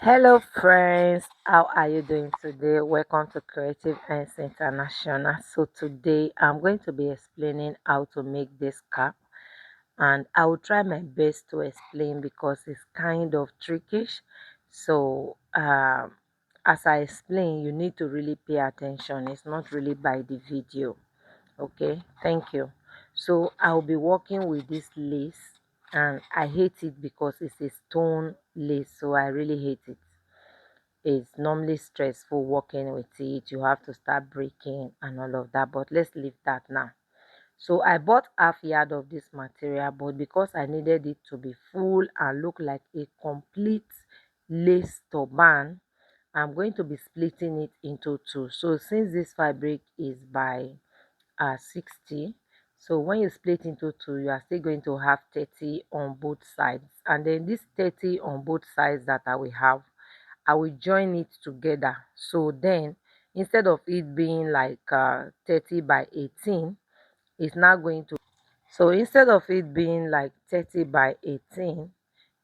Hello friends, how are you doing today? Welcome to Creative Ends International. So today I'm going to be explaining how to make this cap, and I will try my best to explain because it's kind of trickish. So as I explain, you need to really pay attention. It's not really by the video. Okay, thank you. So I'll be working with this lace, and I hate it because it's a stone lace, so I really hate it. It's normally stressful working with it. You have to start breaking and all of that, but let's leave that now. So I bought half yard of this material, but because I needed it to be full and look like a complete lace turban, I'm going to be splitting it into two. So since this fabric is by 60, so when you split into two, you are still going to have 30 on both sides, and then this 30 on both sides that I will join it together. So then instead of it being like 30 by 18, it's now going to, so instead of it being like 30 by 18,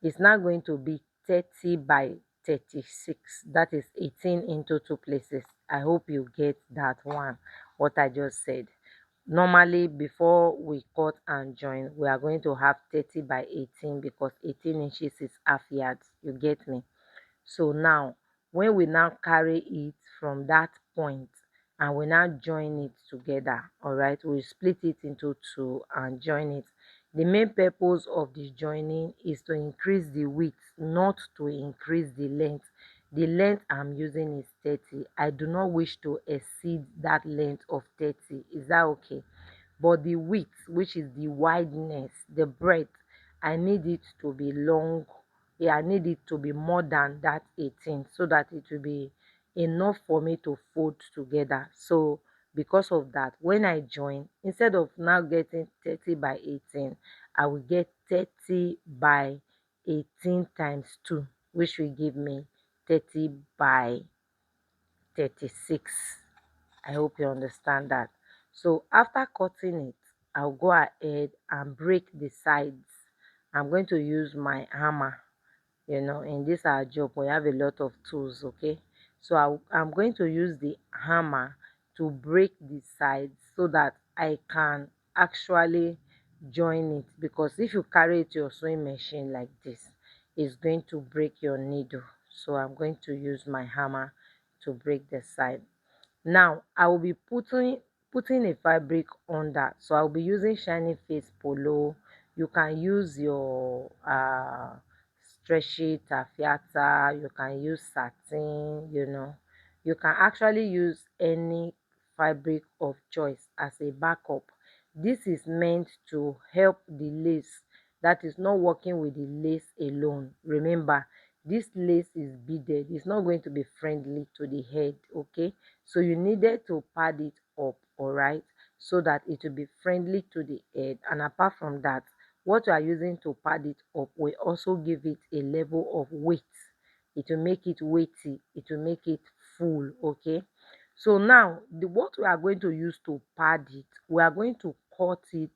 it's now going to be 30 by 36. That is 18 into two places. I hope you get that one, what I just said. Normally, before we cut and join, we are going to have 30 by 18 because 18 inches is half yards. You get me? So now, when we now carry it from that point and we now join it together, all right, we split it into two and join it. The main purpose of this joining is to increase the width, not to increase the length. The length I'm using is 30. I do not wish to exceed that length of 30. Is that okay? But the width, which is the wideness, the breadth, I need it to be long. Yeah, I need it to be more than that 18 so that it will be enough for me to fold together. So because of that, when I join, instead of now getting 30 by 18, I will get 30 by 18 times 2, which will give me 30 by 36. I hope you understand that. So after cutting it, I'll go ahead and break the sides. I'm going to use my hammer. In this our job, we have a lot of tools, okay? So I'm going to use the hammer to break the sides so that I can actually join it, because if you carry it to your sewing machine like this, it's going to break your needle. So I'm going to use my hammer to break the side. Now I will be putting a fabric on that. So I'll be using shiny face polo. You can use your stretchy taffeta, you can use satin, you can actually use any fabric of choice as a backup. This is meant to help the lace that is not working with the lace alone. Remember, this lace is beaded, it's not going to be friendly to the head, okay? So you needed to pad it up, all right, so that it will be friendly to the head. And apart from that, what you are using to pad it up will also give it a level of weight. It will make it weighty, it will make it full, okay? So now what we are going to use to pad it, we are going to cut it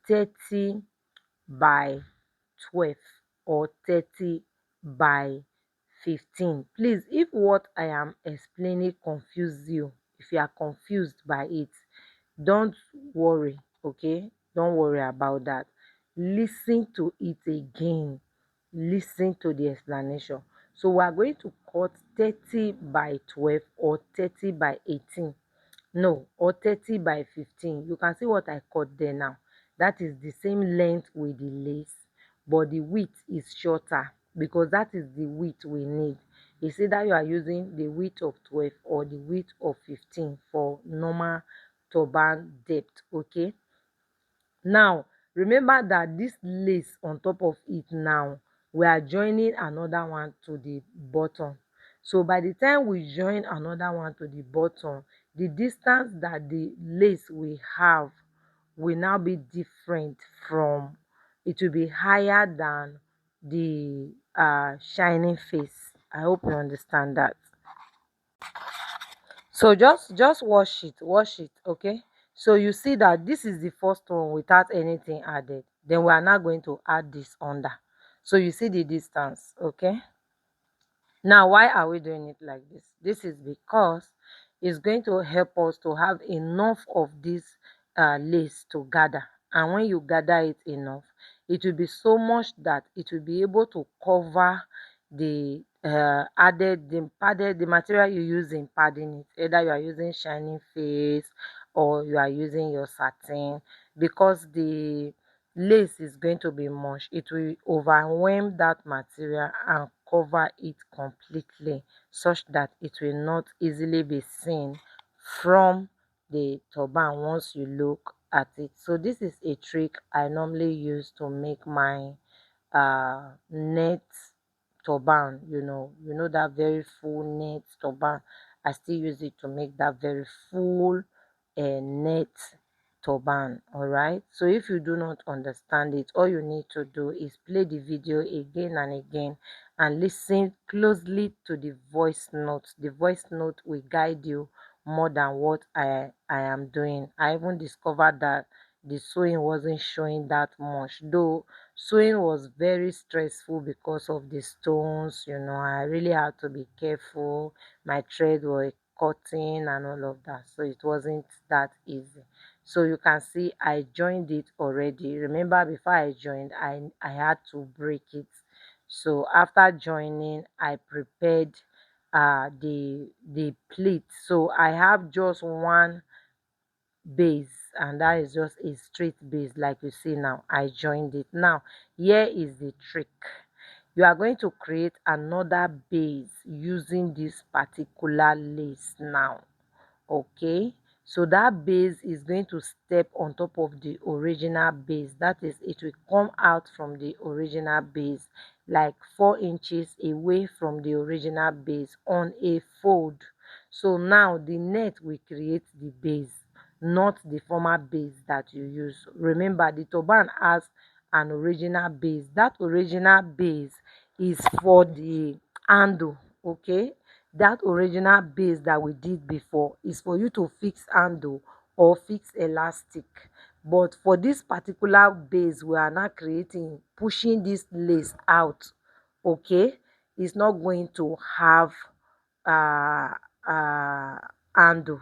30 by 12 or 30 by 15. Please, if what I am explaining confuse you, if you are confused by it, don't worry, okay? Don't worry about that. Listen to it again. Listen to the explanation. So we are going to cut 30 by 12 or 30 by 18. No, or 30 by 15. You can see what I cut there now. That is the same length with the lace, but the width is shorter because that is the width we need. It's either you are using the width of 12 or the width of 15 for normal turban depth, okay? Now remember that this lace on top of it, now we are joining another one to the bottom. So by the time we join another one to the bottom, the distance that the lace we have will now be different from, it will be higher than the shining face. I hope you understand that. So just wash it, okay? So you see that this is the first one without anything added. Then we are now going to add this under. So you see the distance, okay? Now, why are we doing it like this? This is because it's going to help us to have enough of this lace to gather. And when you gather it enough, it will be so much that it will be able to cover the material you use in padding it. Either you are using shining face or you are using your satin, because the lace is going to be much. It will overwhelm that material and cover it completely, such that it will not easily be seen from the turban once you look at it. So this is a trick I normally use to make my net turban. You know that very full net turban. I still use it to make that very full net turban. All right, so if you do not understand it, all you need to do is play the video again and again and listen closely to the voice note. The voice note will guide you more than what I am doing. I even discovered that the sewing wasn't showing that much, though sewing was very stressful because of the stones. I really had to be careful. My thread were cutting and all of that, so it wasn't that easy. So you can see I joined it already. Remember, before I joined, I had to break it. So after joining, I prepared the pleat. So I have just one base, and that is just a straight base. Like you see now, I joined it. Now here is the trick. You are going to create another base using this particular lace now. Okay, so that base is going to step on top of the original base. That is, it will come out from the original base, like 4 inches away from the original base on a fold. So now the net will create the base, not the former base that you use. Remember, the turban has an original base. That original base is for the handle. Okay, that original base that we did before is for you to fix handle or fix elastic. But for this particular base we are now creating, pushing this lace out, okay, it's not going to have uh handle.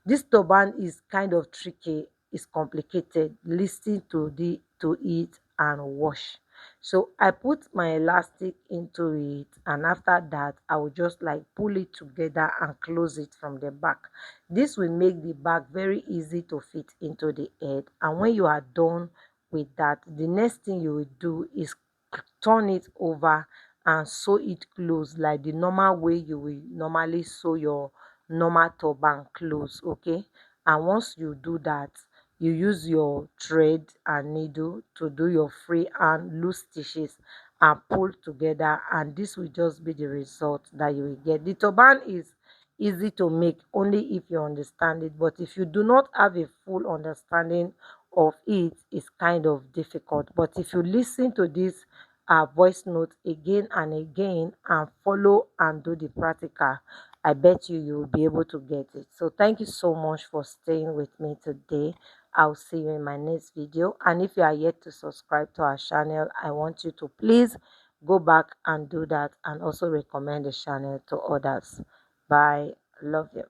This turban is kind of tricky, it's complicated. Listen to it and wash. So I put my elastic into it, and after that I will just like pull it together and close it from the back. This will make the back very easy to fit into the head. And when you are done with that, the next thing you will do is turn it over and sew it close, like the normal way you will normally sew your normal turban close. Okay, and once you do that, you use your thread and needle to do your free hand loose stitches and pull together, and this will just be the result that you will get. The turban is easy to make only if you understand it, but if you do not have a full understanding of it, it's kind of difficult. But if you listen to this voice note again and again and follow and do the practical, I bet you will be able to get it. So thank you so much for staying with me today. I'll see you in my next video. And if you are yet to subscribe to our channel, I want you to please go back and do that, and also recommend the channel to others. Bye. Love you.